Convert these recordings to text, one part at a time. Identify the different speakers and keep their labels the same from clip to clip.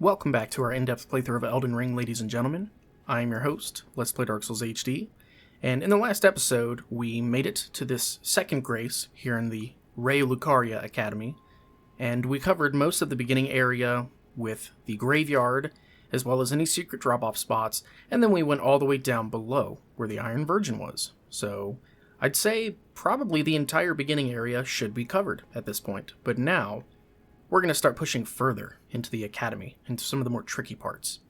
Speaker 1: Welcome back to our in-depth playthrough of Elden Ring, ladies and gentlemen. I am your host, Let's Play Dark Souls HD, and in the last episode, we made it to this second grace here in the Raya Lucaria Academy, and we covered most of the beginning area with the graveyard, as well as any secret drop-off spots, and then we went all the way down below, where the Iron Virgin was. So, I'd say probably the entire beginning area should be covered at this point, but now we're going to start pushing further into the academy, into some of the more tricky parts.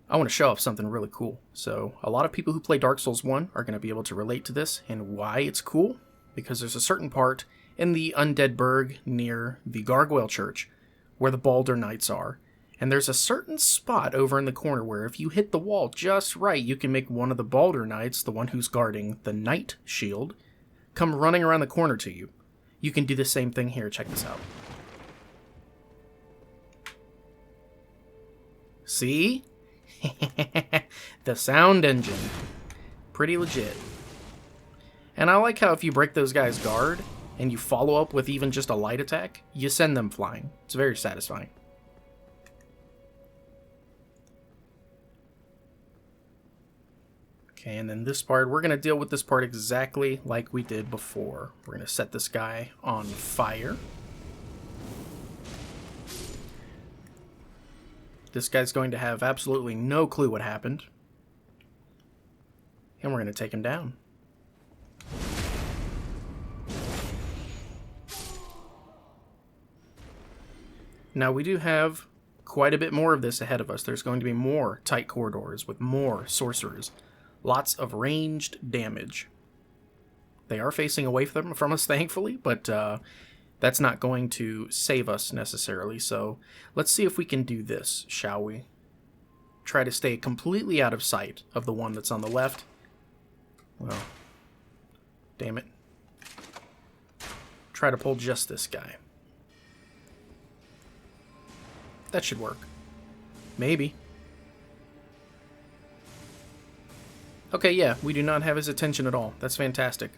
Speaker 1: I want to show off something really cool. So, a lot of people who play Dark Souls 1 are going to be able to relate to this, and why it's cool, because there's a certain part in the Undead Burg near the Gargoyle Church where the Baldur Knights are, and there's a certain spot over in the corner where if you hit the wall just right, you can make one of the Baldur Knights, the one who's guarding the Knight Shield, come running around the corner to you. You can do the same thing here. Check this out. See? The sound engine. Pretty legit. And I like how if you break those guys' guard, and you follow up with even just a light attack, you send them flying. It's very satisfying. Okay, and then this part, we're going to deal with this part exactly like we did before. We're going to set this guy on fire. This guy's going to have absolutely no clue what happened. And we're going to take him down. Now we do have quite a bit more of this ahead of us. There's going to be more tight corridors with more sorcerers. Lots of ranged damage. They are facing away from us, thankfully, but that's not going to save us necessarily, so let's see if we can do this, shall we? Try to stay completely out of sight of the one that's on the left. Well, damn it. Try to pull just this guy. That should work. Maybe. Okay, yeah, we do not have his attention at all. That's fantastic.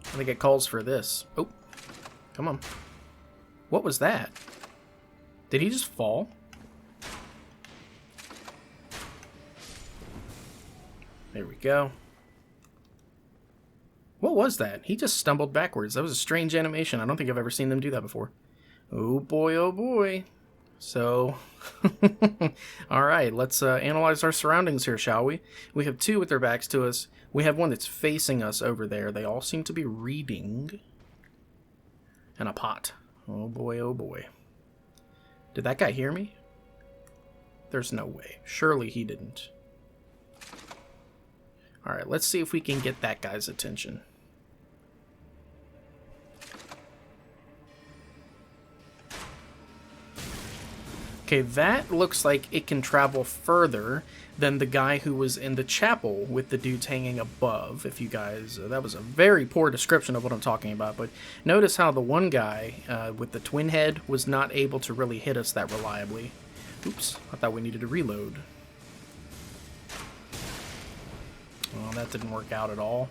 Speaker 1: I think it calls for this. Oh, come on. What was that? Did he just fall? There we go. What was that? He just stumbled backwards. That was a strange animation. I don't think I've ever seen them do that before. Oh boy, oh boy. So, alright, let's analyze our surroundings here, shall we? We have two with their backs to us. We have one that's facing us over there. They all seem to be reading. And a pot. Oh boy, oh boy. Did that guy hear me? There's no way. Surely he didn't. Alright, let's see if we can get that guy's attention. Okay, that looks like it can travel further than the guy who was in the chapel with the dudes hanging above. If you guys, that was a very poor description of what I'm talking about, but notice how the one guy with the twin head was not able to really hit us that reliably. Oops, I thought we needed to reload. Well, that didn't work out at all.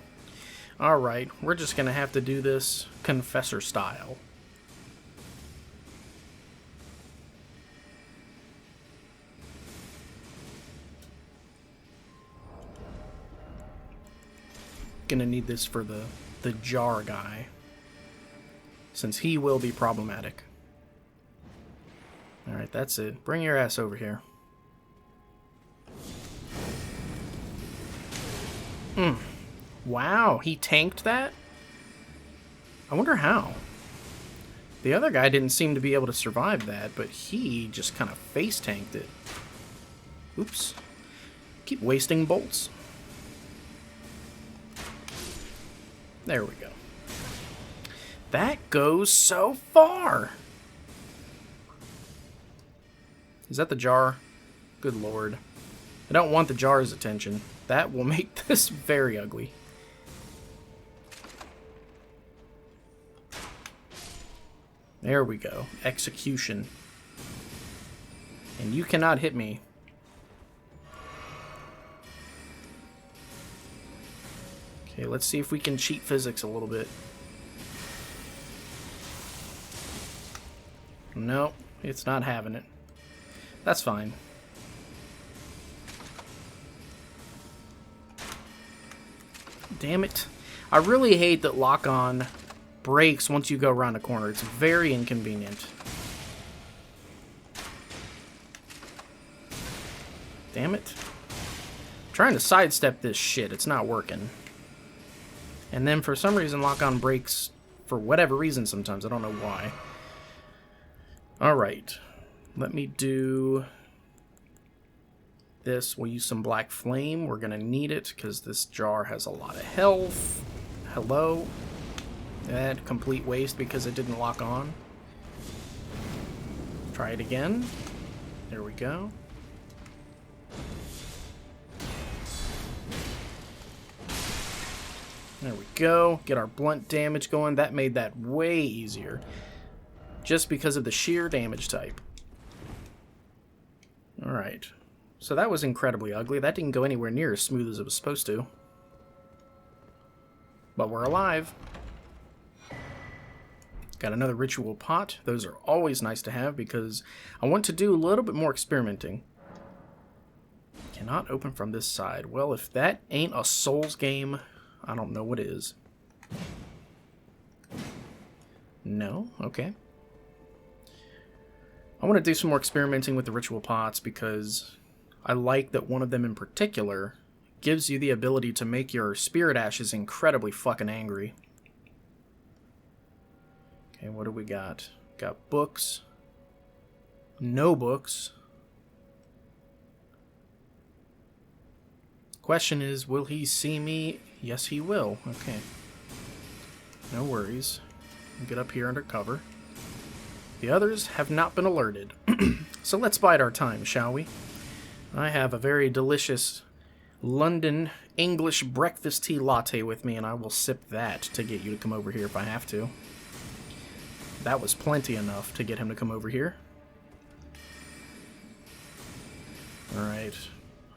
Speaker 1: Alright, we're just going to have to do this confessor style. Gonna need this for the jar guy, since he will be problematic. Alright, that's it. Bring your ass over here. Wow, he tanked that? I wonder how. The other guy didn't seem to be able to survive that, but he just kind of face tanked it. Oops. Keep wasting bolts. There we go. That goes so far! Is that the jar? Good lord. I don't want the jar's attention. That will make this very ugly. There we go. Execution. And you cannot hit me. Okay, let's see if we can cheat physics a little bit. No, it's not having it. That's fine. Damn it. I really hate that lock-on breaks once you go around a corner. It's very inconvenient. Damn it. I'm trying to sidestep this shit. It's not working. And then for some reason lock-on breaks for whatever reason sometimes. I don't know why. Alright. Let me do this. We'll use some black flame. We're going to need it because this jar has a lot of health. Hello. That complete waste because it didn't lock on. Try it again. There we go. There we go. Get our blunt damage going. That made that way easier. Just because of the sheer damage type. Alright. So that was incredibly ugly. That didn't go anywhere near as smooth as it was supposed to. But we're alive. Got another ritual pot. Those are always nice to have because I want to do a little bit more experimenting. Cannot open from this side. Well, if that ain't a Souls game, I don't know what is. No? Okay. I want to do some more experimenting with the ritual pots because I like that one of them in particular gives you the ability to make your spirit ashes incredibly fucking angry. Okay, what do we got? Got books. No books. Question is, will he see me? Yes, he will. Okay. No worries. Get up here under cover. The others have not been alerted. So let's bide our time, shall we? I have a very delicious London English breakfast tea latte with me, and I will sip that to get you to come over here if I have to. That was plenty enough to get him to come over here. Alright.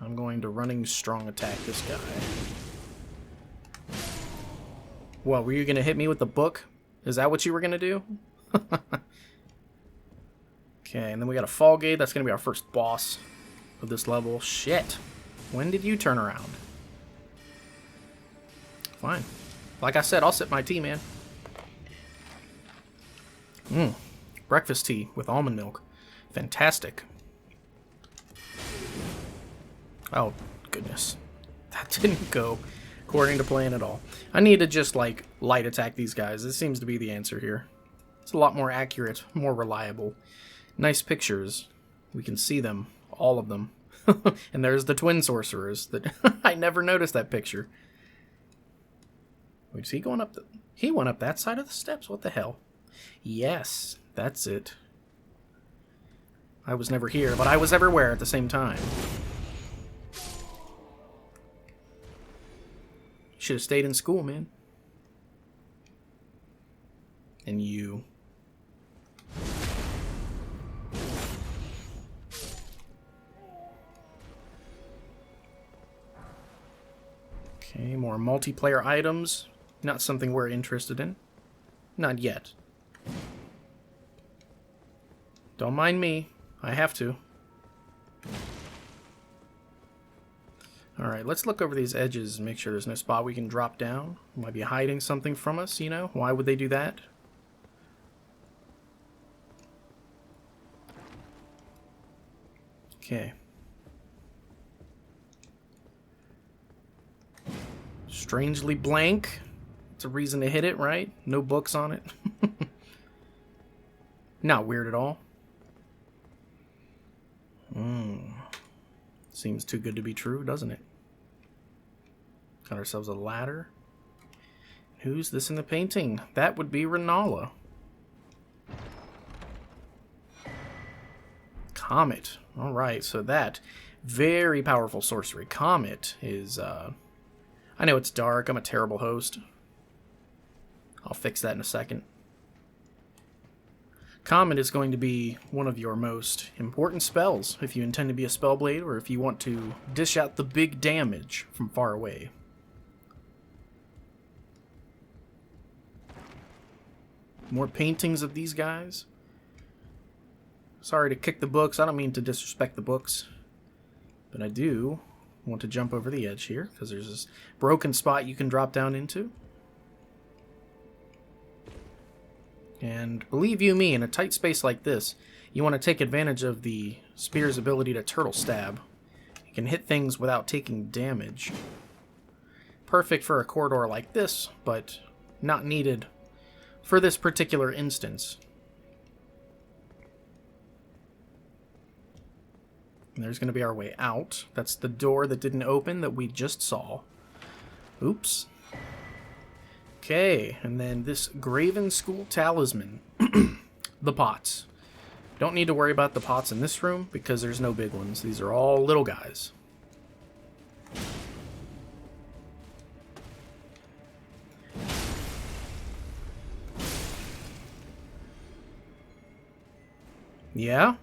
Speaker 1: I'm going to running strong attack this guy. What, were you going to hit me with the book? Is that what you were going to do? Okay, and then we got a Fall Gate. That's going to be our first boss of this level. Shit. When did you turn around? Fine. Like I said, I'll sip my tea, man. Breakfast tea with almond milk. Fantastic. Oh, goodness. That didn't go according to plan at all. I need to just, like, light attack these guys. This seems to be the answer here. It's a lot more accurate, more reliable. Nice pictures. We can see them. All of them. And there's the twin sorcerers. That I never noticed that picture. Wait, is he going up the... He went up that side of the steps? What the hell? Yes, that's it. I was never here, but I was everywhere at the same time. Should have stayed in school, man. And you. Okay, more multiplayer items. Not something we're interested in. Not yet. Don't mind me. I have to. Alright, let's look over these edges and make sure there's no spot we can drop down. Might be hiding something from us, you know? Why would they do that? Okay. Strangely blank. It's a reason to hit it, right? No books on it. Not weird at all. Seems too good to be true, doesn't it? Got ourselves a ladder. Who's this in the painting? That would be Renala. Comet. Alright, so that very powerful sorcery. Comet is, I know it's dark. I'm a terrible host. I'll fix that in a second. Comet is going to be one of your most important spells if you intend to be a spellblade or if you want to dish out the big damage from far away. More paintings of these guys. Sorry to kick the books. I don't mean to disrespect the books. But I do want to jump over the edge here, because there's this broken spot you can drop down into. And believe you me, in a tight space like this, you want to take advantage of the spear's ability to turtle stab. You can hit things without taking damage. Perfect for a corridor like this, but not needed for this particular instance. And there's going to be our way out. That's the door that didn't open that we just saw. Oops. Okay, and then this Graven School Talisman. The pots. Don't need to worry about the pots in this room because there's no big ones. These are all little guys. Yeah?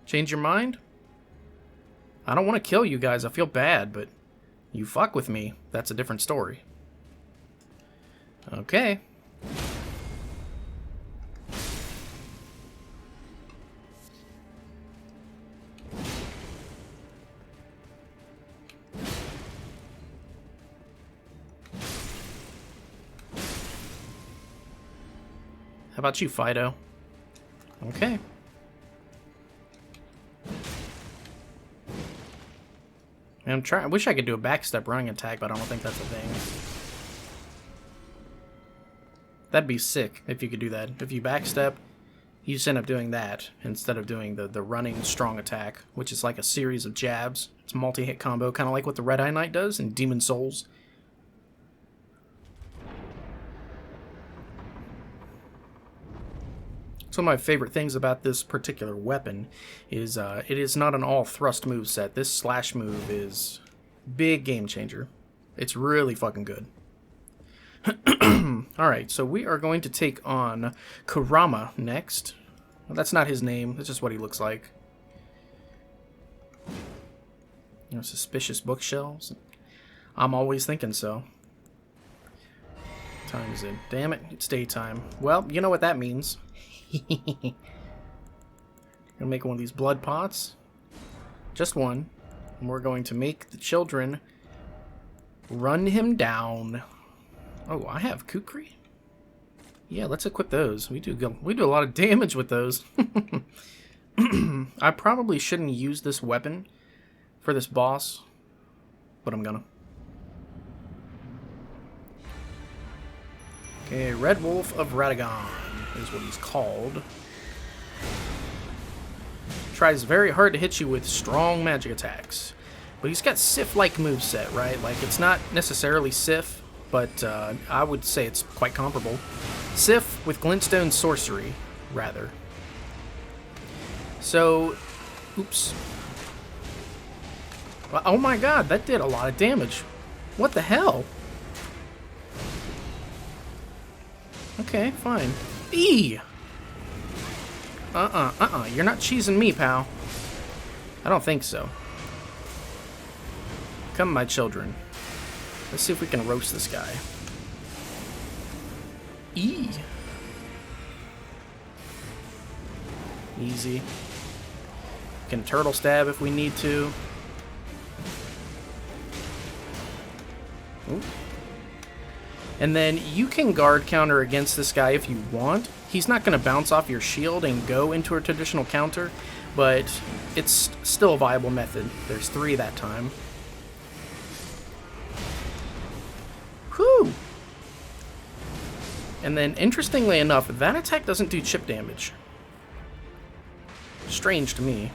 Speaker 1: Change your mind? I don't want to kill you guys. I feel bad, but you fuck with me. That's a different story. Okay. How about you, Fido? Okay. I wish I could do a backstep running attack, but I don't think that's a thing. That'd be sick if you could do that. If you backstep, you just end up doing that instead of doing the running strong attack, which is like a series of jabs. It's a multi-hit combo, kind of like what the Red Eye Knight does in Demon Souls. Some of my favorite things about this particular weapon is it is not an all-thrust move set. This slash move is big game changer. It's really fucking good. Alright, so we are going to take on Kurama next. Well, that's not his name, that's just what he looks like. You know, suspicious bookshelves. I'm always thinking so. What time is it? Damn it, it's daytime. Well, you know what that means. Gonna make one of these blood pots. Just one. And we're going to make the children run him down. Oh, I have Kukri? Yeah, let's equip those. We do a lot of damage with those. I probably shouldn't use this weapon for this boss, but I'm gonna. Okay, Red Wolf of Radagon is what he's called. Tries very hard to hit you with strong magic attacks. But he's got Sif-like moveset, right? Like, it's not necessarily Sif, but I would say it's quite comparable. Sif with Glenstone sorcery, rather. So, oops. Oh my god, that did a lot of damage. What the hell? Okay, fine. Eee! You're not cheesing me, pal. I don't think so. Come, my children. Let's see if we can roast this guy. Eee! Easy. Can turtle stab if we need to. Ooh. And then you can guard counter against this guy if you want. He's not going to bounce off your shield and go into a traditional counter, but it's still a viable method. There's 3 that time. Whew! And then, interestingly enough, that attack doesn't do chip damage. Strange to me.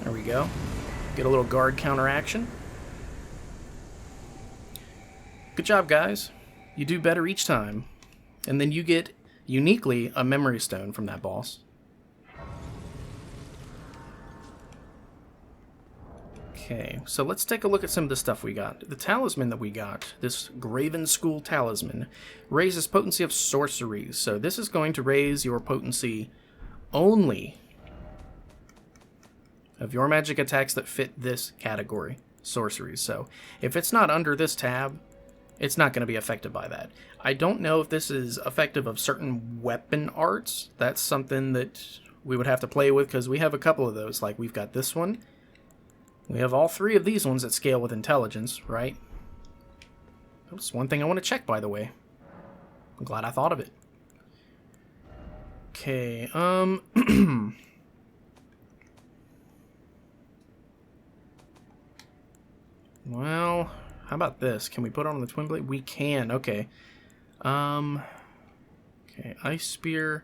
Speaker 1: There we go. Get a little guard counter action. Good job, guys. You do better each time. And then you get, uniquely, a memory stone from that boss. Okay, so let's take a look at some of the stuff we got. The talisman that we got, this Graven School Talisman, raises potency of sorceries. So this is going to raise your potency only of your magic attacks that fit this category, sorceries. So if it's not under this tab, It's not going to be affected by that. I don't know if this is effective of certain weapon arts. That's something that we would have to play with, because we have a couple of those. Like, we've got this one. We have all three of these ones that scale with intelligence, right? That's one thing I want to check, by the way. I'm glad I thought of it. Okay, well, how about this? Can we put on the twin blade? We can, okay. Okay, ice spear.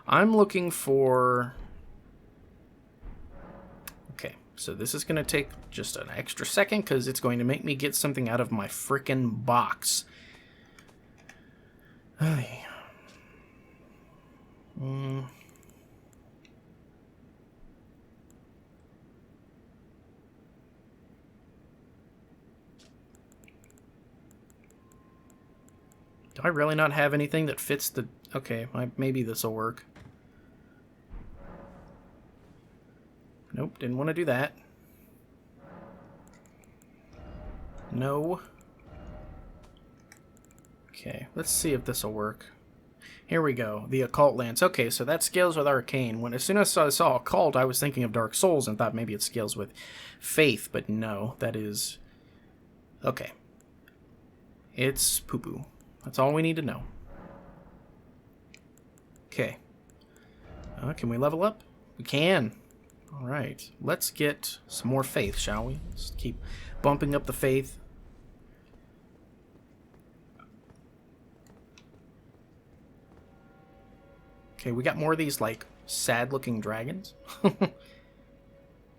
Speaker 1: I'm looking for... Okay, so this is going to take just an extra second, because it's going to make me get something out of my frickin' box. Ay. Do I really not have anything that fits the... Okay, maybe this will work. Nope, didn't want to do that. No. Okay, let's see if this will work. Here we go, the Occult Lance. Okay, so that scales with Arcane. As soon as I saw Occult, I was thinking of Dark Souls and thought maybe it scales with Faith, but no, that is... Okay. It's poo-poo. That's all we need to know. Okay. Can we level up? We can. Alright. Let's get some more faith, shall we? Let's keep bumping up the faith. Okay, we got more of these, like, sad-looking dragons.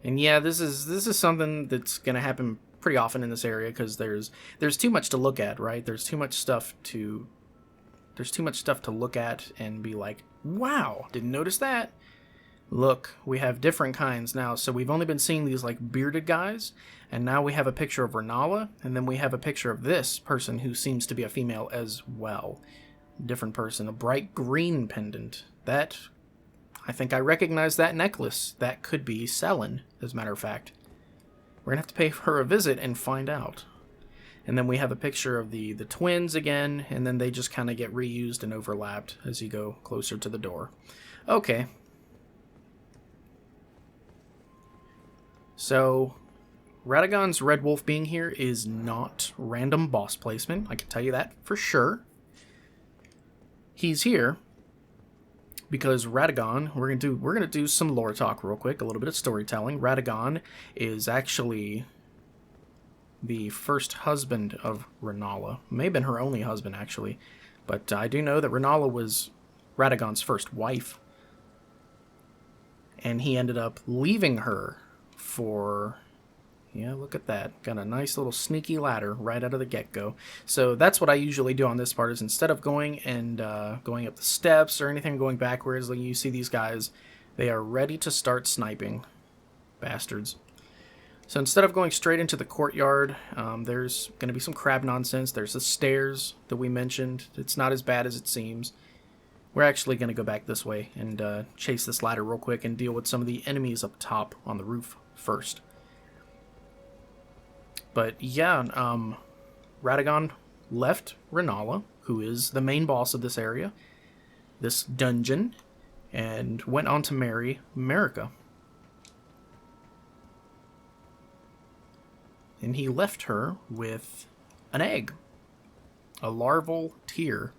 Speaker 1: And yeah, this is something that's going to happen pretty often in this area, because there's too much to look at, right? There's too much stuff to look at and be like, wow, didn't notice that. Look, we have different kinds now. So we've only been seeing these like bearded guys, and now we have a picture of Renala, and then we have a picture of this person who seems to be a female as well. Different person, a bright green pendant. That, I think I recognize that necklace. That could be Selin, as a matter of fact. We're going to have to pay her a visit and find out. And then we have a picture of the twins again, and then they just kind of get reused and overlapped as you go closer to the door. Okay. So, Ratagon's Red Wolf being here is not random boss placement. I can tell you that for sure. He's here because Ratagon, we're gonna do some lore talk real quick, a little bit of storytelling. Ratagon is actually the first husband of Renala. May have been her only husband, actually. But I do know that Renala was Ratagon's first wife. And he ended up leaving her for... Yeah, look at that. Got a nice little sneaky ladder right out of the get-go. So that's what I usually do on this part, is instead of going and going up the steps or anything, going backwards, like you see these guys, they are ready to start sniping. Bastards. So instead of going straight into the courtyard, there's going to be some crab nonsense. There's the stairs that we mentioned. It's not as bad as it seems. We're actually going to go back this way and chase this ladder real quick and deal with some of the enemies up top on the roof first. But yeah, Ratagon left Renala, who is the main boss of this area, this dungeon, and went on to marry Marika. And he left her with an egg. A larval tear,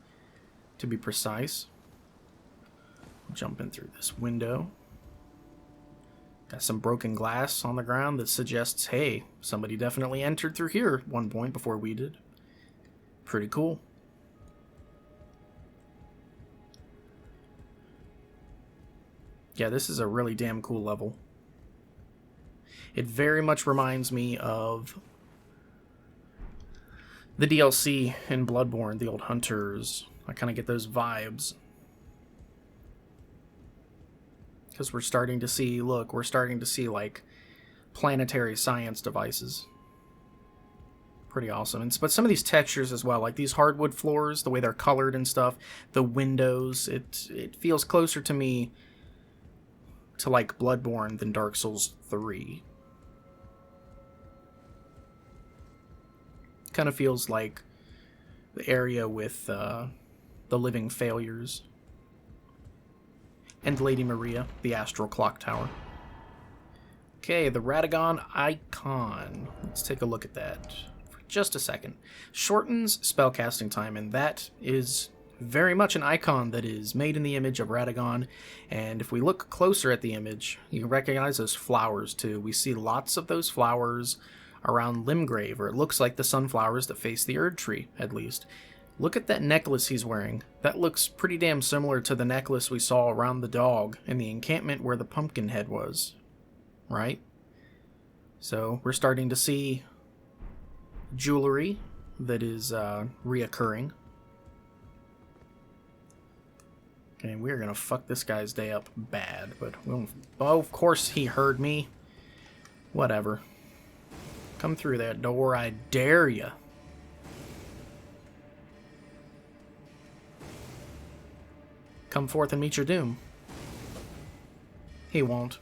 Speaker 1: to be precise. Jumping through this window. Got some broken glass on the ground that suggests, hey, somebody definitely entered through here at one point before we did. Pretty cool. Yeah, this is a really damn cool level. It very much reminds me of the DLC in Bloodborne, the old Hunters. I kind of get those vibes. Because we're starting to see, look, we're starting to see, like, planetary science devices. Pretty awesome. But some of these textures as well, like these hardwood floors, the way they're colored and stuff, the windows, it feels closer to me to, like, Bloodborne than Dark Souls 3. Kind of feels like the area with the living failures. And Lady Maria, the astral clock tower. Okay, the Ratagon icon. Let's take a look at that for just a second. Shortens spellcasting time, and that is very much an icon that is made in the image of Ratagon. And if we look closer at the image, you can recognize those flowers too. We see lots of those flowers around Limgrave, or it looks like the sunflowers that face the Erd Tree, at least. Look at that necklace he's wearing. That looks pretty damn similar to the necklace we saw around the dog in the encampment where the pumpkin head was. Right? So we're starting to see jewelry that is reoccurring. Okay, we're gonna fuck this guy's day up bad, but oh, of course he heard me. Whatever. Come through that door, I dare ya. Come forth and meet your doom. He won't.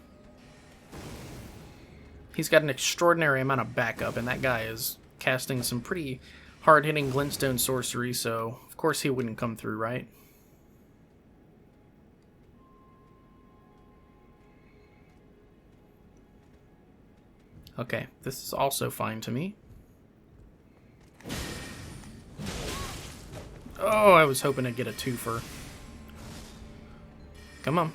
Speaker 1: He's got an extraordinary amount of backup, and that guy is casting some pretty hard-hitting glintstone sorcery, so of course he wouldn't come through, right? Okay, this is also fine to me. Oh, I was hoping to get a twofer. Come on.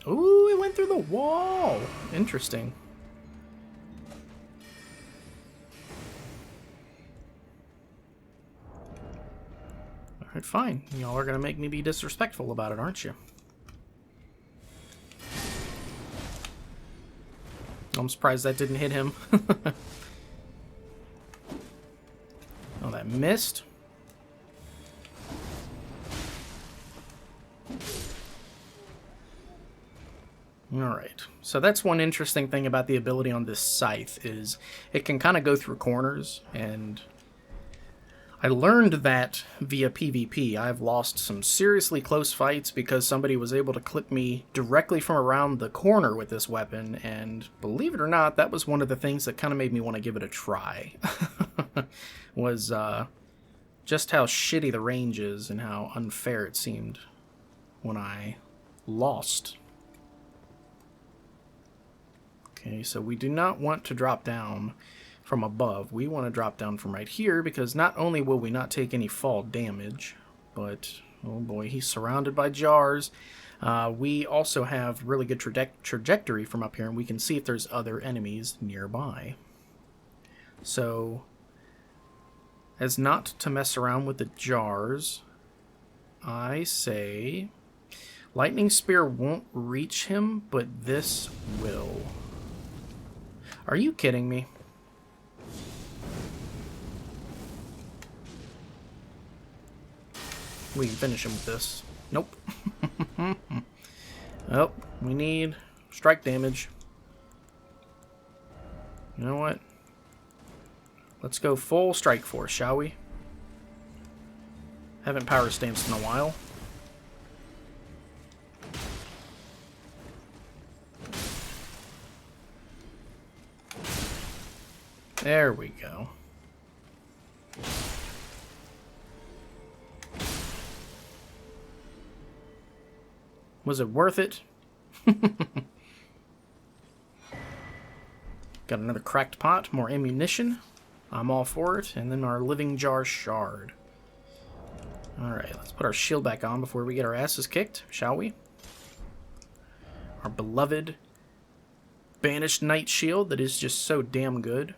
Speaker 1: Ooh, it went through the wall. Interesting. Alright, fine. Y'all are gonna make me be disrespectful about it, aren't you? I'm surprised that didn't hit him. Oh, that missed. Alright, so that's one interesting thing about the ability on this scythe, is it can kind of go through corners, and I learned that via PvP. I've lost some seriously close fights because somebody was able to clip me directly from around the corner with this weapon, and believe it or not, that was one of the things that kind of made me want to give it a try. Was just how shitty the range is and how unfair it seemed when I lost. Okay, so we do not want to drop down from above. We want to drop down from right here, because not only will we not take any fall damage, but, oh boy, he's surrounded by jars. We also have really good trajectory from up here, and we can see if there's other enemies nearby. So, as not to mess around with the jars, I say Lightning Spear won't reach him, but this will. Are you kidding me? We can finish him with this. Nope. Oh, we need strike damage. You know what? Let's go full strike force, shall we? Haven't power stanced in a while. There we go. Was it worth it? Got another cracked pot, more ammunition. I'm all for it. And then our living jar shard. Alright, let's put our shield back on before we get our asses kicked, shall we? Our beloved Banished Knight shield that is just so damn good.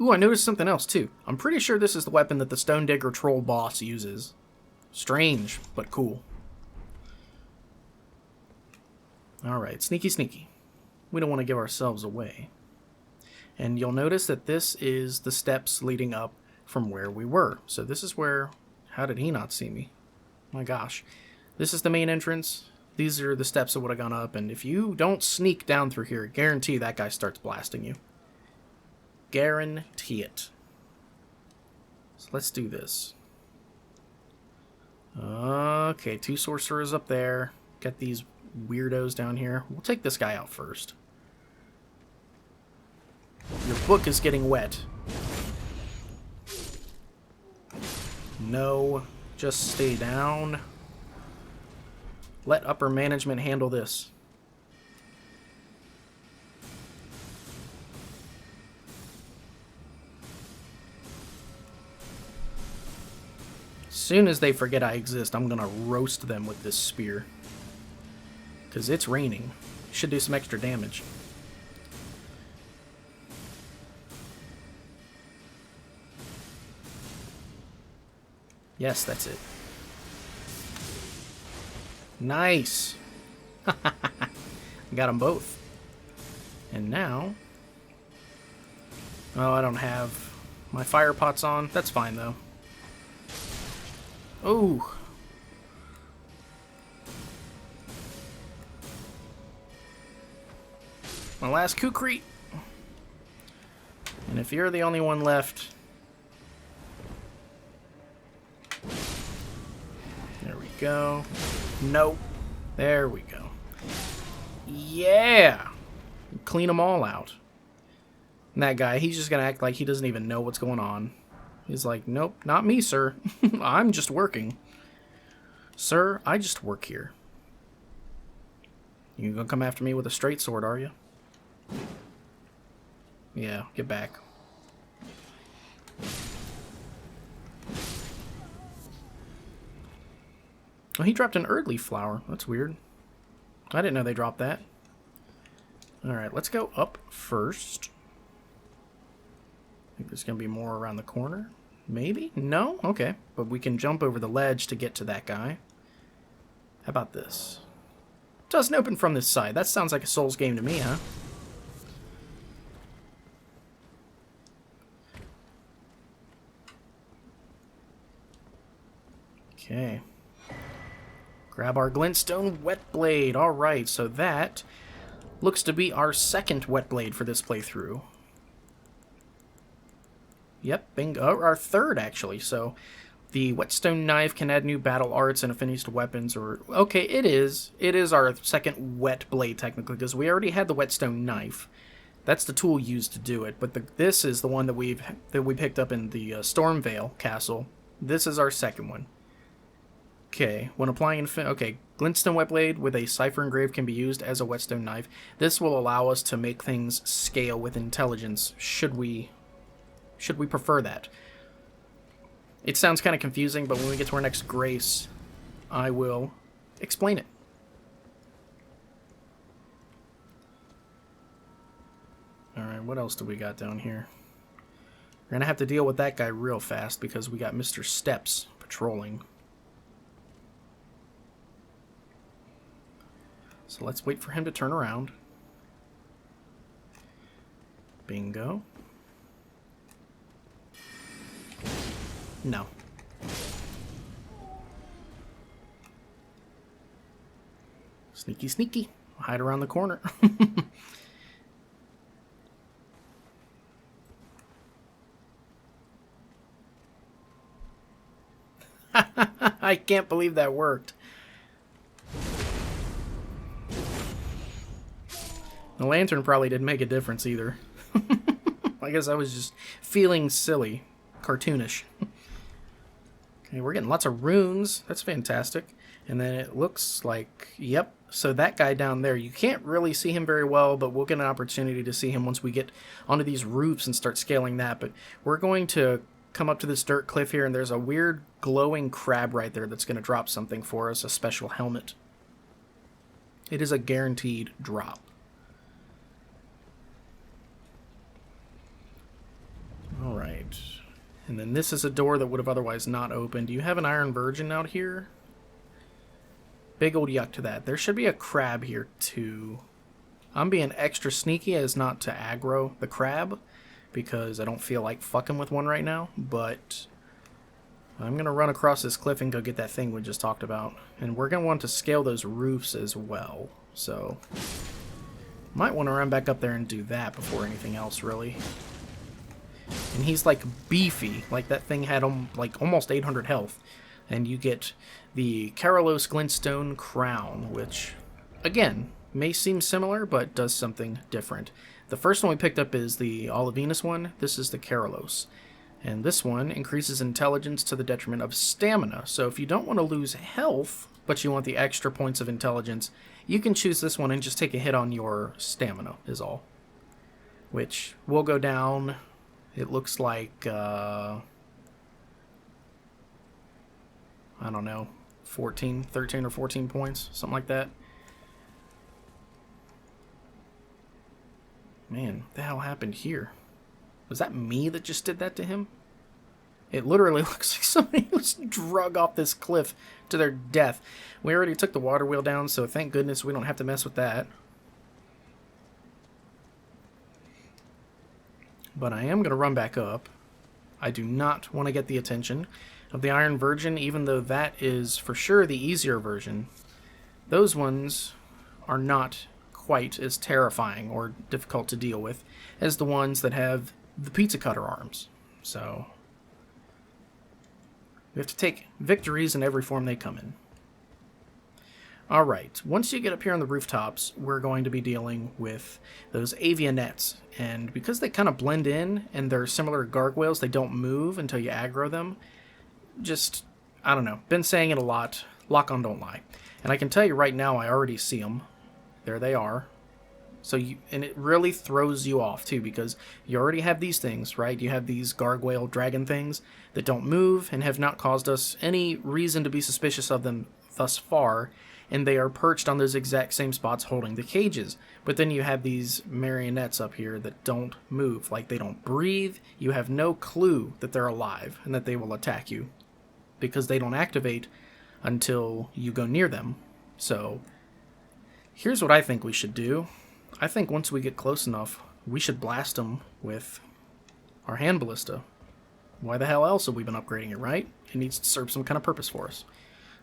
Speaker 1: Ooh, I noticed something else too. I'm pretty sure this is the weapon that the Stone Digger Troll boss uses. Strange, but cool. Alright, sneaky sneaky. We don't want to give ourselves away. And you'll notice that this is the steps leading up from where we were. So this is where... How did he not see me? My gosh. This is the main entrance. These are the steps that would have gone up. And if you don't sneak down through here, guarantee that guy starts blasting you. Guarantee it. So let's do this. Okay, 2 sorcerers up there. Got these weirdos down here. We'll take this guy out first. Your book is getting wet. No, just stay down. Let upper management handle this. As soon as they forget I exist, I'm gonna roast them with this spear. Because it's raining. Should do some extra damage. Yes, that's it. Nice! Got them both. And now... Oh, I don't have my fire pots on. That's fine, though. Oh! My last Kukri! And if you're the only one left... There we go. Nope. There we go. Yeah! Clean them all out. And that guy, he's just gonna act like he doesn't even know what's going on. He's like, nope, not me, sir. I'm just working. Sir, I just work here. You gonna come after me with a straight sword, are you? Yeah, get back. Oh, he dropped an early flower. That's weird. I didn't know they dropped that. Alright, let's go up first. I think there's going to be more around the corner. Maybe? No? Okay. But we can jump over the ledge to get to that guy. How about this? Doesn't open from this side. That sounds like a Souls game to me, huh? Okay. Grab our Glenstone Wet Blade. Alright, so that looks to be our second Wet Blade for this playthrough. Yep, bingo. Our third, actually. So the Whetstone Knife can add new battle arts and affinity to weapons. Or okay, it is. It is our second Wet Blade, technically, because we already had the Whetstone Knife. That's the tool used to do it. But this is the one that we picked up in the Stormvale Castle. This is our second one. Okay, when applying okay, Glenstone Wet Blade with a cipher engrave can be used as a Whetstone Knife. This will allow us to make things scale with intelligence, should we prefer that. It sounds kind of confusing, but when we get to our next grace, I will explain it. Alright, what else do we got down here? We're going to have to deal with that guy real fast because we got Mr. Steps patrolling. So let's wait for him to turn around. Bingo. No. Sneaky, sneaky. I'll hide around the corner. I can't believe that worked. The lantern probably didn't make a difference either. I guess I was just feeling silly. Cartoonish. Okay, we're getting lots of runes. That's fantastic. And then it looks like, yep, so that guy down there, you can't really see him very well, but we'll get an opportunity to see him once we get onto these roofs and start scaling that. But we're going to come up to this dirt cliff here, and there's a weird glowing crab right there that's going to drop something for us, a special helmet. It is a guaranteed drop. Alright. And then this is a door that would have otherwise not opened. Do you have an Iron Virgin out here? Big old yuck to that. There should be a crab here too. I'm being extra sneaky as not to aggro the crab because I don't feel like fucking with one right now, but I'm going to run across this cliff and go get that thing we just talked about. And we're going to want to scale those roofs as well, so might want to run back up there and do that before anything else, really. And he's like beefy, like that thing had like almost 800 health. And you get the Carollos Glenstone Crown, which, again, may seem similar, but does something different. The first one we picked up is the Olivinus one. This is the Carollos. And this one increases intelligence to the detriment of stamina. So if you don't want to lose health, but you want the extra points of intelligence, you can choose this one and just take a hit on your stamina, is all. Which will go down, it looks like, I don't know, 13 or 14 points, something like that. Man, what the hell happened here? Was that me that just did that to him? It literally looks like somebody was drug off this cliff to their death. We already took the water wheel down, so thank goodness we don't have to mess with that. But I am going to run back up. I do not want to get the attention of the Iron Virgin, even though that is for sure the easier version. Those ones are not quite as terrifying or difficult to deal with as the ones that have the pizza cutter arms. So we have to take victories in every form they come in. Alright, once you get up here on the rooftops, we're going to be dealing with those avionets. And because they kind of blend in and they're similar to gargoyles, they don't move until you aggro them. Just, I don't know, been saying it a lot. Lock on, don't lie. And I can tell you right now, I already see them. There they are. So and it really throws you off too, because you already have these things, right? You have these gargoyle dragon things that don't move and have not caused us any reason to be suspicious of them thus far, and they are perched on those exact same spots holding the cages. But then you have these marionettes up here that don't move, like they don't breathe. You have no clue that they're alive and that they will attack you, because they don't activate until you go near them. So here's what I think we should do. I think once we get close enough, we should blast them with our hand ballista. Why the hell else have we been upgrading it, right? It needs to serve some kind of purpose for us.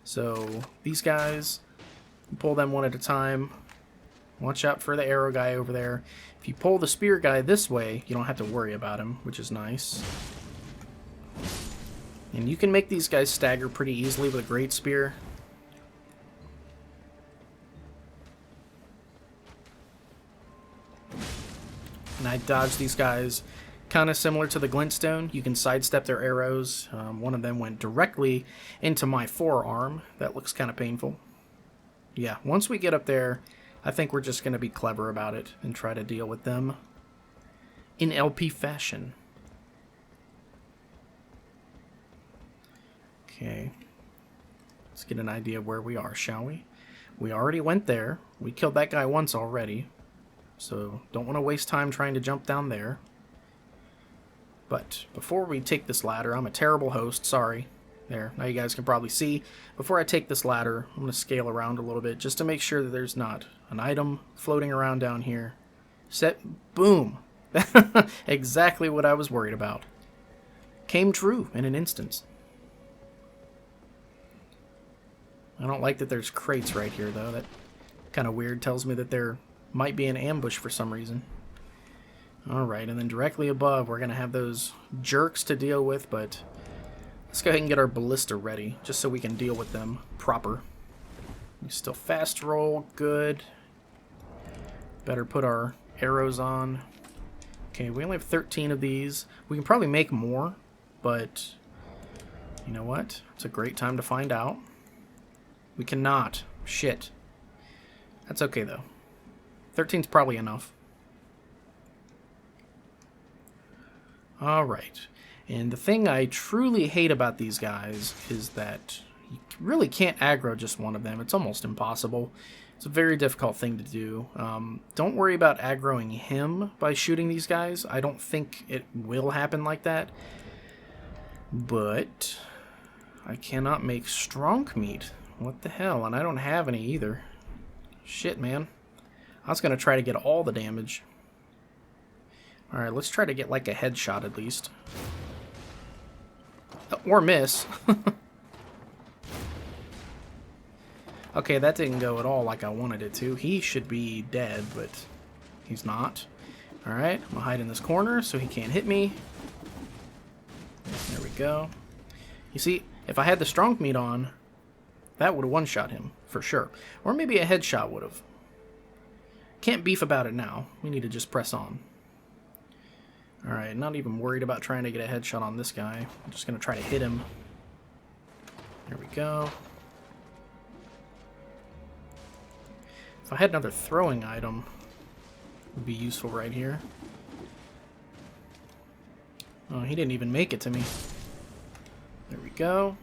Speaker 1: So these guys, pull them one at a time. Watch out for the arrow guy over there. If you pull the spear guy this way, you don't have to worry about him, which is nice. And you can make these guys stagger pretty easily with a great spear. And I dodge these guys kind of similar to the glintstone. You can sidestep their arrows. One of them went directly into my forearm. That looks kind of painful. Yeah, once we get up there, I think we're just going to be clever about it and try to deal with them in LP fashion. Okay, let's get an idea of where we are, shall we? We already went there. We killed that guy once already. So don't want to waste time trying to jump down there. But before we take this ladder, I'm a terrible host, sorry. There, now you guys can probably see. Before I take this ladder, I'm going to scale around a little bit just to make sure that there's not an item floating around down here. Set, boom! Exactly what I was worried about. Came true in an instant. I don't like that there's crates right here, though. That kind of weird, tells me that there might be an ambush for some reason. Alright, and then directly above, we're going to have those jerks to deal with, but let's go ahead and get our ballista ready, just so we can deal with them proper. We still fast roll, good. Better put our arrows on. Okay, we only have 13 of these. We can probably make more, but you know what? It's a great time to find out. We cannot. Shit. That's okay, though. 13's probably enough. Alright. And the thing I truly hate about these guys is that you really can't aggro just one of them. It's almost impossible. It's a very difficult thing to do. Don't worry about aggroing him by shooting these guys. I don't think it will happen like that. But I cannot make strong meat. What the hell? And I don't have any either. Shit, man. I was going to try to get all the damage. Alright, let's try to get like a headshot at least. Or miss. Okay, that didn't go at all like I wanted it to. He should be dead, but he's not. Alright, I'm going to hide in this corner so he can't hit me. There we go. You see, If I had the strong meat on, that would have one-shot him, for sure. Or maybe a headshot would have. Can't beef about it now. We need to just press on. Alright, not even worried about trying to get a headshot on this guy. I'm just going to try to hit him. There we go. If I had another throwing item, it would be useful right here. Oh, he didn't even make it to me. There we go.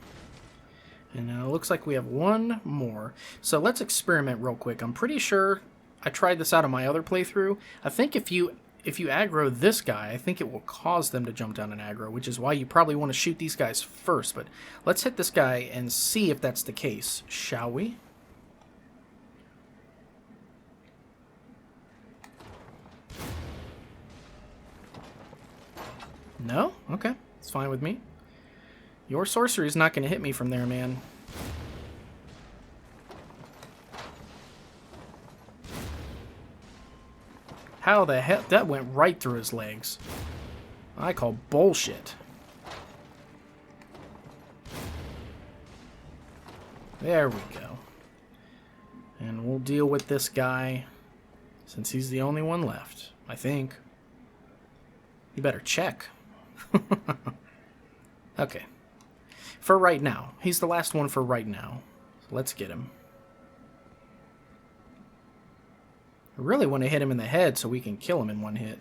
Speaker 1: And now it looks like we have one more. So let's experiment real quick. I'm pretty sure I tried this out on my other playthrough. I think if you aggro this guy, I think it will cause them to jump down and aggro, which is why you probably want to shoot these guys first. But let's hit this guy and see if that's the case, shall we? No? Okay. It's fine with me. Your sorcery is not going to hit me from there, man. How the hell? That went right through his legs. I call bullshit. There we go. And we'll deal with this guy since he's the only one left, I think. You better check. Okay. For right now. He's the last one for right now. So let's get him. I really want to hit him in the head so we can kill him in one hit.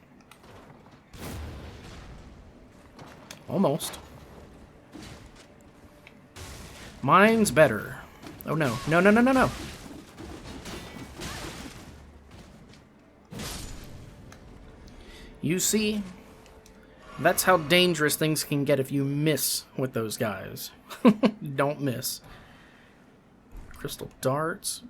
Speaker 1: Almost. Mine's better. Oh no. No, no, no, no, no. You see? That's how dangerous things can get if you miss with those guys. Don't miss. Crystal darts.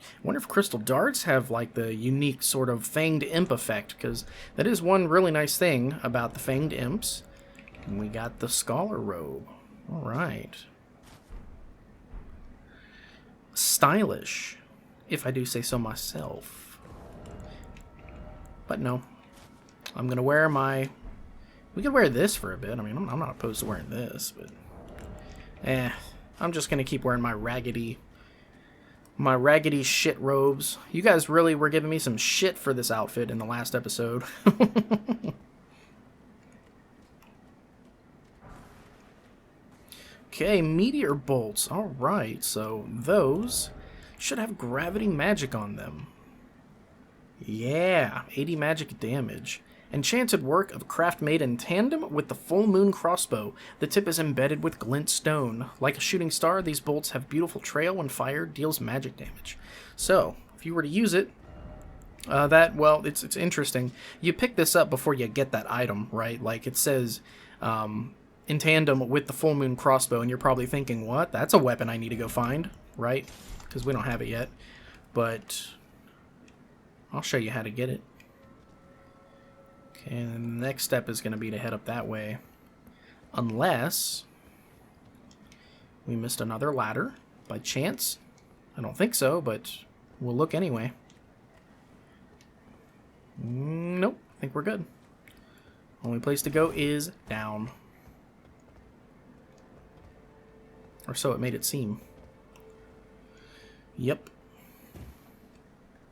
Speaker 1: I wonder if crystal darts have like the unique sort of fanged imp effect, because that is one really nice thing about the fanged imps. And we got the scholar robe. Alright. Stylish, if I do say so myself. But no. I'm going to wear my... We could wear this for a bit. I mean, I'm not opposed to wearing this, but... I'm just going to keep wearing my raggedy shit robes. You guys really were giving me some shit for this outfit in the last episode. Okay, Meteor Bolts. Alright, so those should have gravity magic on them. Yeah, 80 magic damage. Enchanted work of craft made in tandem with the full moon crossbow. The tip is embedded with glint stone. Like a shooting star, these bolts have beautiful trail when fired, deals magic damage. So, if you were to use it, well, it's interesting. You pick this up before you get that item, right? Like it says, in tandem with the full moon crossbow, and you're probably thinking, what? That's a weapon I need to go find, right? Because we don't have it yet. But I'll show you how to get it. Okay, and the next step is going to be to head up that way. Unless we missed another ladder by chance. I don't think so, but we'll look anyway. Nope, I think we're good. Only place to go is down. Or so it made it seem. Yep.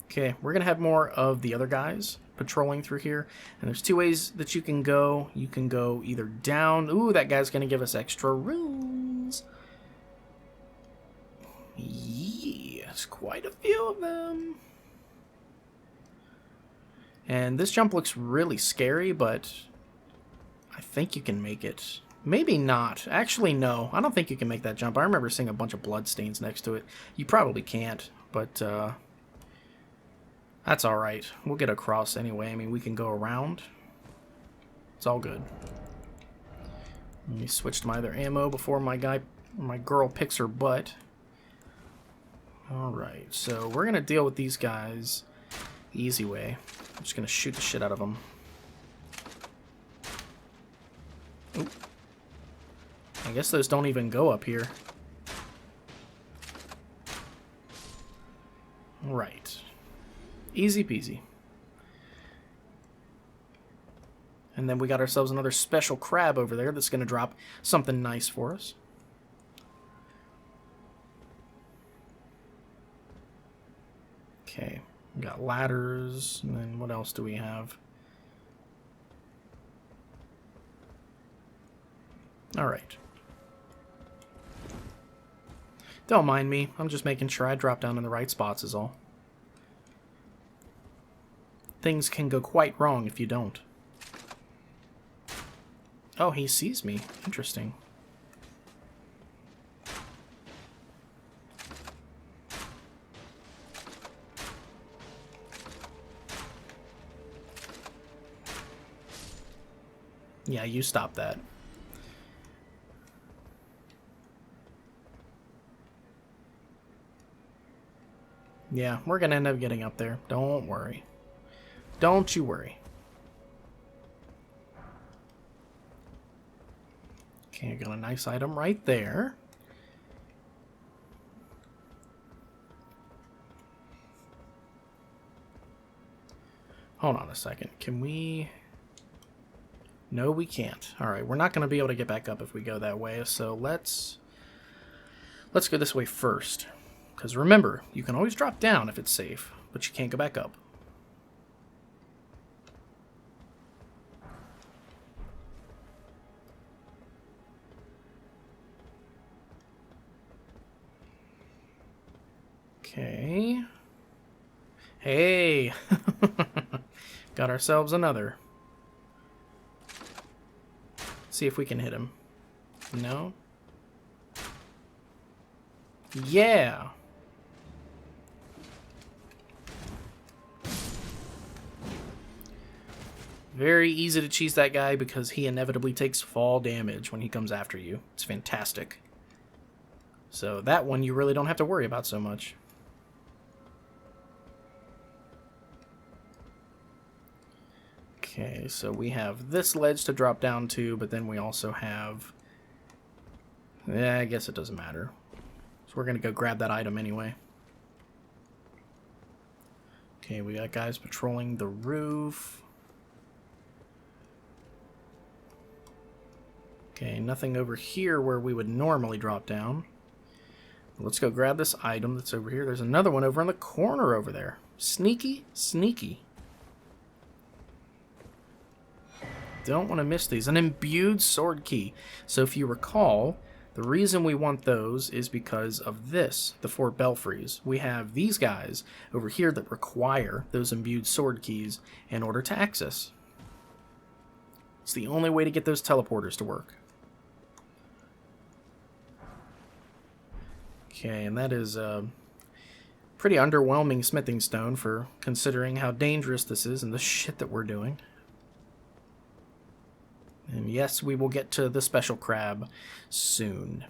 Speaker 1: Okay, we're going to have more of the other guys patrolling through here. And there's two ways that you can go. You can go either down. Ooh, that guy's going to give us extra runes. Yes, quite a few of them. And this jump looks really scary, but I think you can make it. Maybe not. Actually, no. I don't think you can make that jump. I remember seeing a bunch of bloodstains next to it. You probably can't, but that's alright. We'll get across anyway. I mean, we can go around. It's all good. Let me switch to my other ammo before my girl picks her butt. Alright, so we're going to deal with these guys the easy way. I'm just going to shoot the shit out of them. Oop. I guess those don't even go up here. Right. Easy peasy. And then we got ourselves another special crab over there that's going to drop something nice for us. Okay, we got ladders, and then what else do we have? Alright. Don't mind me, I'm just making sure I drop down in the right spots is all. Things can go quite wrong if you don't. Oh, he sees me. Interesting. Yeah, you stop that. Yeah, we're gonna end up getting up there. Don't worry. Don't you worry. Okay, I got a nice item right there. Hold on a second. Can we... No, we can't. Alright, we're not going to be able to get back up if we go that way, so let's go this way first. Because remember, you can always drop down if it's safe, but you can't go back up. Okay. Hey! Got ourselves another. See if we can hit him. No? Yeah! Very easy to cheese that guy because he inevitably takes fall damage when he comes after you. It's fantastic. So that one you really don't have to worry about so much. Okay, so we have this ledge to drop down to, but then we also have... I guess it doesn't matter. So we're going to go grab that item anyway. Okay, we got guys patrolling the roof. Okay, nothing over here where we would normally drop down. Let's go grab this item that's over here. There's another one over in the corner over there. Sneaky, sneaky. Don't want to miss these. An imbued sword key. So if you recall, the reason we want those is because of this, the 4 belfries. We have these guys over here that require those imbued sword keys in order to access. It's the only way to get those teleporters to work. Okay, and that is a pretty underwhelming smithing stone for considering how dangerous this is and the shit that we're doing. And yes, we will get to the special crab soon.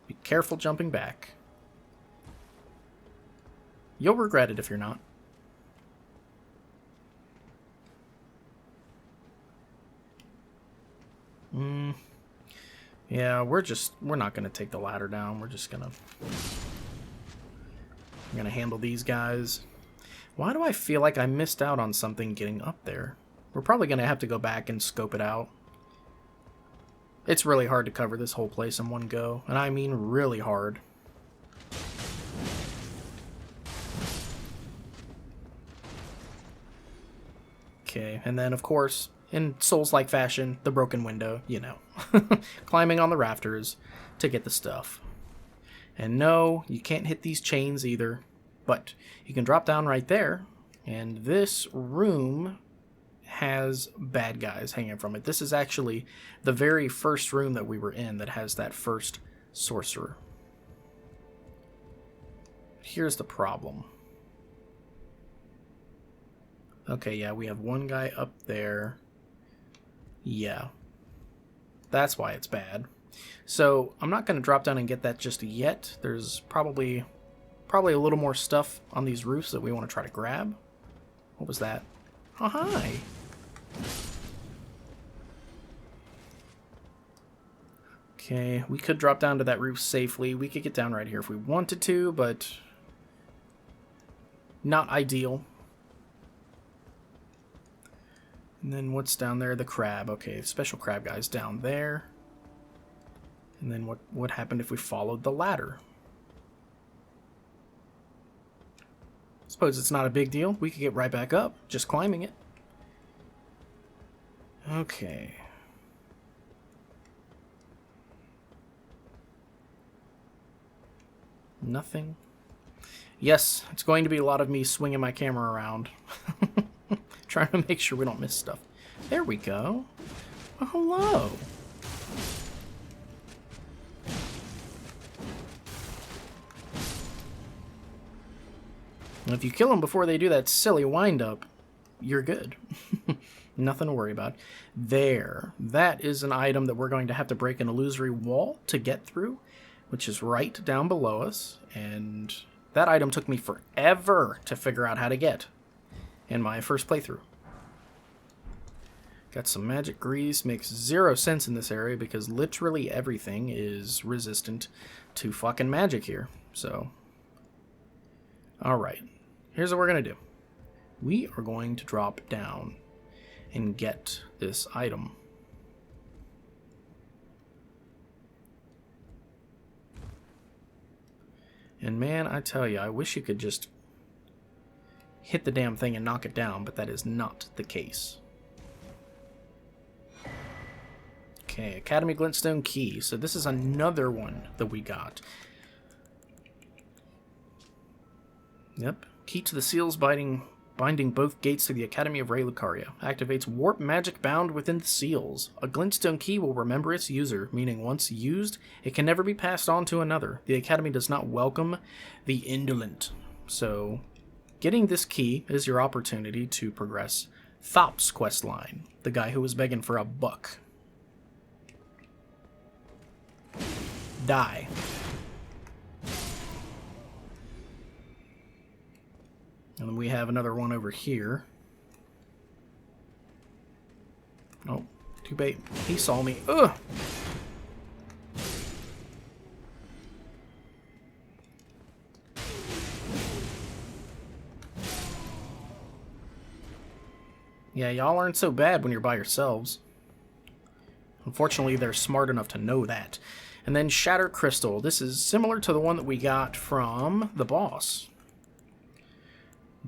Speaker 1: Be careful jumping back. You'll regret it if you're not. Yeah, we're not going to take the ladder down. We're just going to... I'm going to handle these guys. Why do I feel like I missed out on something getting up there? We're probably going to have to go back and scope it out. It's really hard to cover this whole place in one go, and I mean really hard. Okay, and then of course, in Souls-like fashion, the broken window, you know. Climbing on the rafters to get the stuff. And no, you can't hit these chains either, but you can drop down right there, and this room has bad guys hanging from it. This is actually the very first room that we were in that has that first sorcerer. Here's the problem. Okay, yeah, we have one guy up there. Yeah. That's why it's bad. So, I'm not going to drop down and get that just yet. There's probably a little more stuff on these roofs that we want to try to grab. What was that? Oh, hi! Okay, we could drop down to that roof safely. We could get down right here if we wanted to, but not ideal. And then what's down there? The crab. Okay, special crab guy's down there. And then what happened if we followed the ladder? suppose it's not a big deal. We could get right back up, just climbing it. Okay. Nothing. Yes, it's going to be a lot of me swinging my camera around. Trying to make sure we don't miss stuff. There we go. Oh, hello. And if you kill them before they do that silly wind-up, you're good. Nothing to worry about. There. That is an item that we're going to have to break an illusory wall to get through, which is right down below us. And that item took me forever to figure out how to get in my first playthrough. Got some magic grease. Makes zero sense in this area because literally everything is resistant to fucking magic here. So, alright. Here's what we're going to do. We are going to drop down and get this item. And man, I tell you, I wish you could just hit the damn thing and knock it down, but that is not the case. Okay, Academy Glenstone Key. So this is another one that we got. Yep. Key to the seals binding both gates to the Academy of Raya Lucaria. Activates warp magic bound within the seals. A Glenstone Key will remember its user, meaning once used, it can never be passed on to another. The Academy does not welcome the indolent. So, getting this key is your opportunity to progress Thop's questline, the guy who was begging for a buck. Die. And then we have another one over here. Oh, too bad. He saw me. Ugh! Yeah, y'all aren't so bad when you're by yourselves. Unfortunately, they're smart enough to know that. And then Shatter Crystal. This is similar to the one that we got from the boss.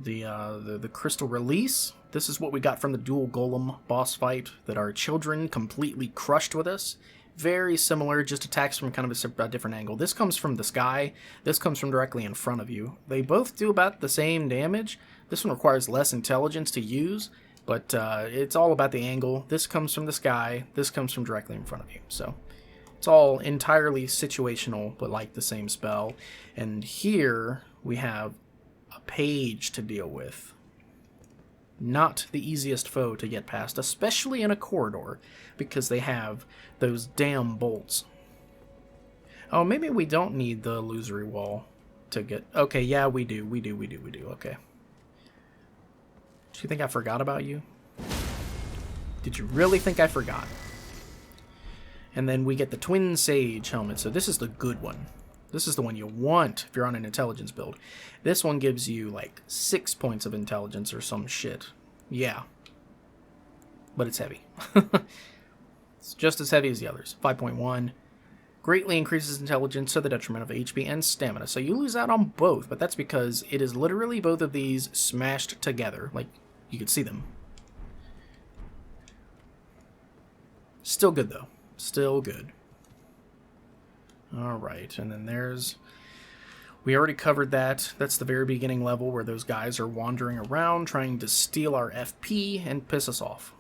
Speaker 1: The crystal release. This is what we got from the dual golem boss fight that our children completely crushed with us. Very similar, just attacks from kind of a different angle. This comes from the sky. This comes from directly in front of you. They both do about the same damage. This one requires less intelligence to use, but it's all about the angle. This comes from the sky. This comes from directly in front of you. So it's all entirely situational, but like the same spell. And here we have a page to deal with. Not the easiest foe to get past, especially in a corridor, because they have those damn bolts. Oh, maybe we don't need the illusory wall to get... Okay, yeah, we do. Okay. Do you think I forgot about you? Did you really think I forgot? And then we get the Twin Sage helmet, so this is the good one. This is the one you want if you're on an intelligence build. This one gives you like 6 points of intelligence or some shit. Yeah. But it's heavy. It's just as heavy as the others. 5.1. Greatly increases intelligence to the detriment of HP and stamina. So you lose out on both, but that's because it is literally both of these smashed together. Like, you can see them. Still good, though. Still good. Alright, and then there's... We already covered that. That's the very beginning level where those guys are wandering around trying to steal our FP and piss us off.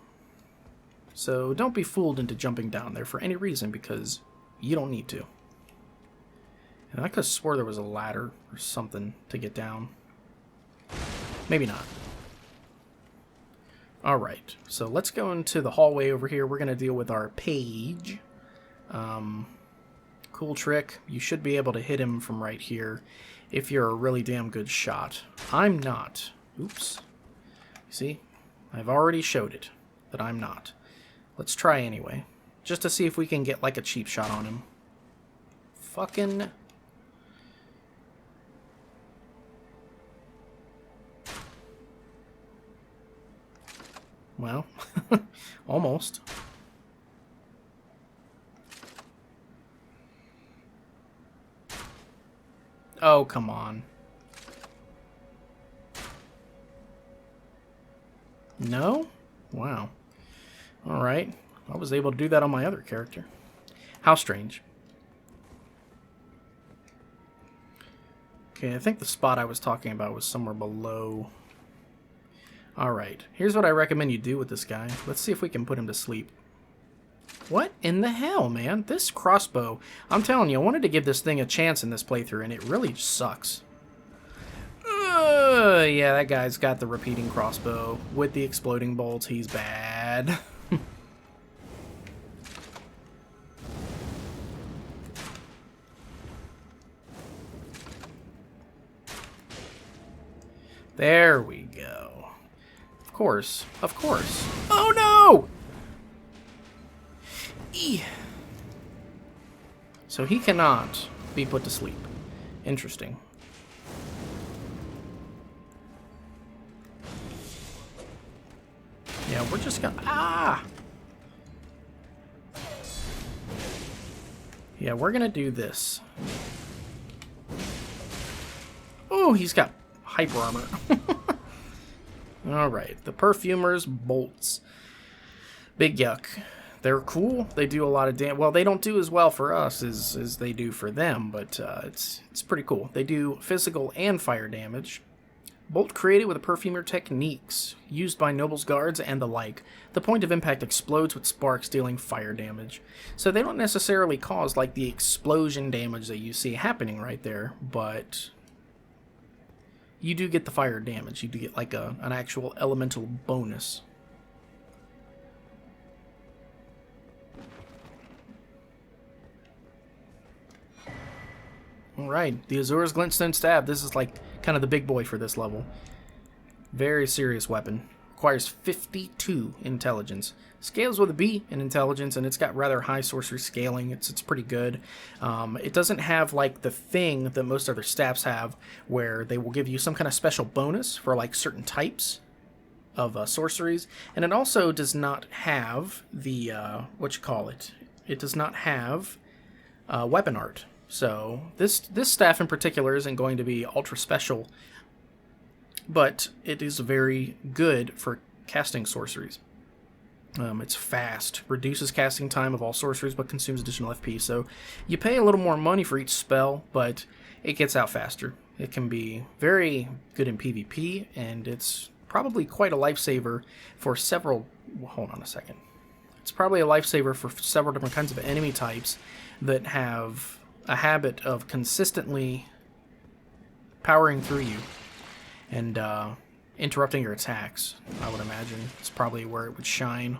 Speaker 1: So don't be fooled into jumping down there for any reason, because you don't need to. And I could have swore there was a ladder or something to get down. Maybe not. Alright, so let's go into the hallway over here. We're going to deal with our page. Cool trick. You should be able to hit him from right here if you're a really damn good shot. I'm not. Oops. See? I've already showed it that I'm not. Let's try anyway. Just to see if we can get like a cheap shot on him. Fucking... Well, almost. Oh, come on. No? Wow. Alright. I was able to do that on my other character. How strange. Okay, I think the spot I was talking about was somewhere below. Alright, here's what I recommend you do with this guy. Let's see if we can put him to sleep. What in the hell, man? This crossbow, I'm telling you, I wanted to give this thing a chance in this playthrough, and it really sucks. Yeah, that guy's got the repeating crossbow. With the exploding bolts, he's bad. There we go. Of course. Of course. Oh, no! So he cannot be put to sleep. Interesting. Yeah, we're just gonna... Ah! Yeah, we're gonna do this. Oh, he's got hyper armor. Alright, the Perfumer's Bolts. Big yuck. They're cool. They do a lot of damage. Well, they don't do as well for us as they do for them, but it's pretty cool. They do physical and fire damage. Bolt created with the Perfumer techniques used by Noble's Guards and the like. The point of impact explodes with sparks, dealing fire damage. So they don't necessarily cause like the explosion damage that you see happening right there, but you do get the fire damage. You do get like an actual elemental bonus. Alright, the Azura's Glintstone Stab. This is like kind of the big boy for this level. Very serious weapon. Requires 52 intelligence. Scales with a B in intelligence, and it's got rather high sorcery scaling. It's pretty good. It doesn't have like the thing that most other staffs have, where they will give you some kind of special bonus for like certain types of sorceries, and it also does not have the it does not have weapon art. So this staff in particular isn't going to be ultra special, but it is very good for casting sorceries. It's fast, reduces casting time of all sorceries, but consumes additional FP. So you pay a little more money for each spell, but it gets out faster. It can be very good in PvP, and it's probably quite a lifesaver for several... Hold on a second. It's probably a lifesaver for several different kinds of enemy types that have a habit of consistently powering through you and interrupting your attacks. I would imagine it's probably where it would shine.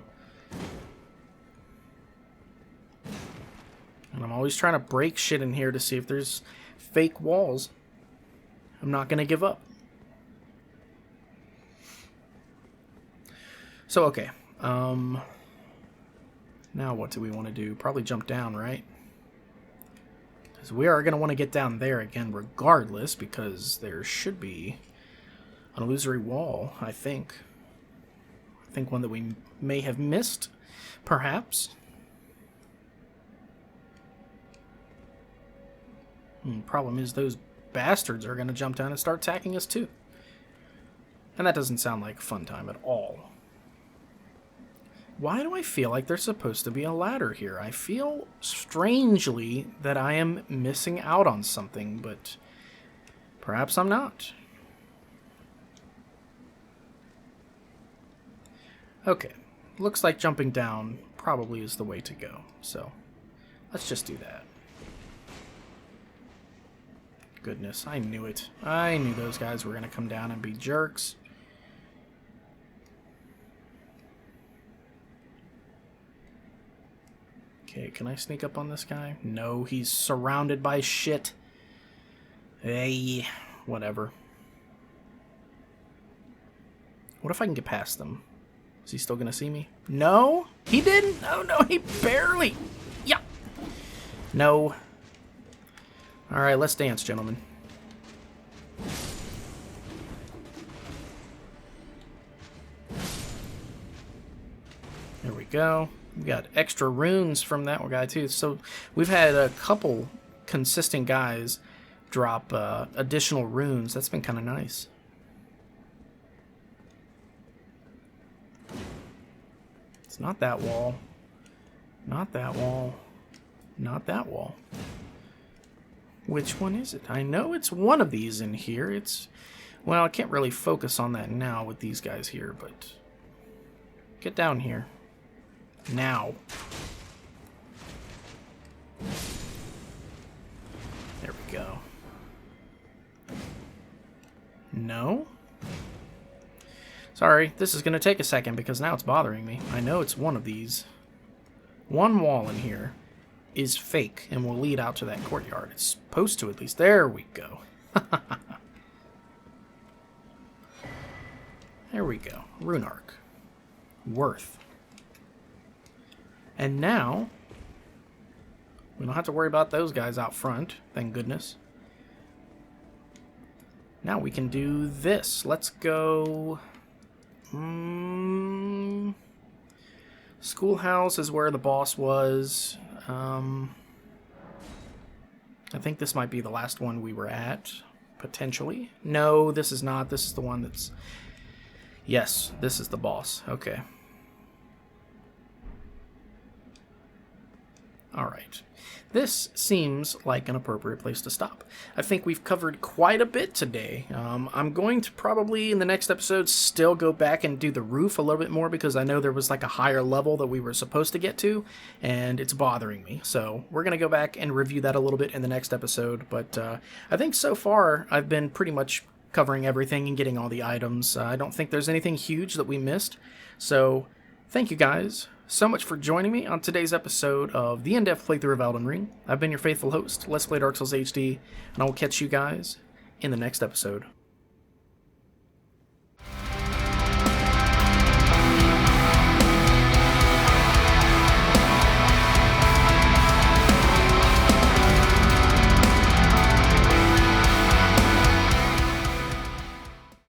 Speaker 1: And I'm always trying to break shit in here to see if there's fake walls. I'm not going to give up. So, okay. Now what do we want to do? Probably jump down, right? Because we are going to want to get down there again regardless, because there should be an illusory wall, I think. I think one that we may have missed, perhaps. Problem is those bastards are going to jump down and start attacking us too. And that doesn't sound like a fun time at all. Why do I feel like there's supposed to be a ladder here? I feel strangely that I am missing out on something, but perhaps I'm not. Okay, looks like jumping down probably is the way to go, so let's just do that. Goodness, I knew it. I knew those guys were going to come down and be jerks. Okay, can I sneak up on this guy? No, he's surrounded by shit. Hey, whatever. What if I can get past them? Is he still gonna see me? No, he didn't. Oh no, he barely. Yeah. No. All right, let's dance, gentlemen. There we go. We got extra runes from that guy too. So we've had a couple consistent guys drop additional runes. That's been kind of nice. not that wall. Not that wall. Not that wall. Which one is it? I know it's one of these in here. It's... Well, I can't really focus on that now with these guys here, but... Get down here. Now. There we go. No? Sorry, this is going to take a second because now it's bothering me. I know it's one of these. One wall in here is fake and will lead out to that courtyard. It's supposed to, at least. There we go. There we go. Rune Arc. Worth. And now, we don't have to worry about those guys out front, thank goodness. Now we can do this. Let's go... Schoolhouse is where the boss was. I think this might be the last one we were at, potentially. No, this is not. This is the one that's... Yes, this is the boss. Okay. Alright. This seems like an appropriate place to stop. I think we've covered quite a bit today. I'm going to probably, in the next episode, still go back and do the roof a little bit more because I know there was like a higher level that we were supposed to get to, and it's bothering me. So we're going to go back and review that a little bit in the next episode. But I think so far I've been pretty much covering everything and getting all the items. I don't think there's anything huge that we missed. So thank you guys so much for joining me on today's episode of the in-depth playthrough of Elden Ring. I've been your faithful host, Let's Play Dark Souls HD, and I will catch you guys in the next episode.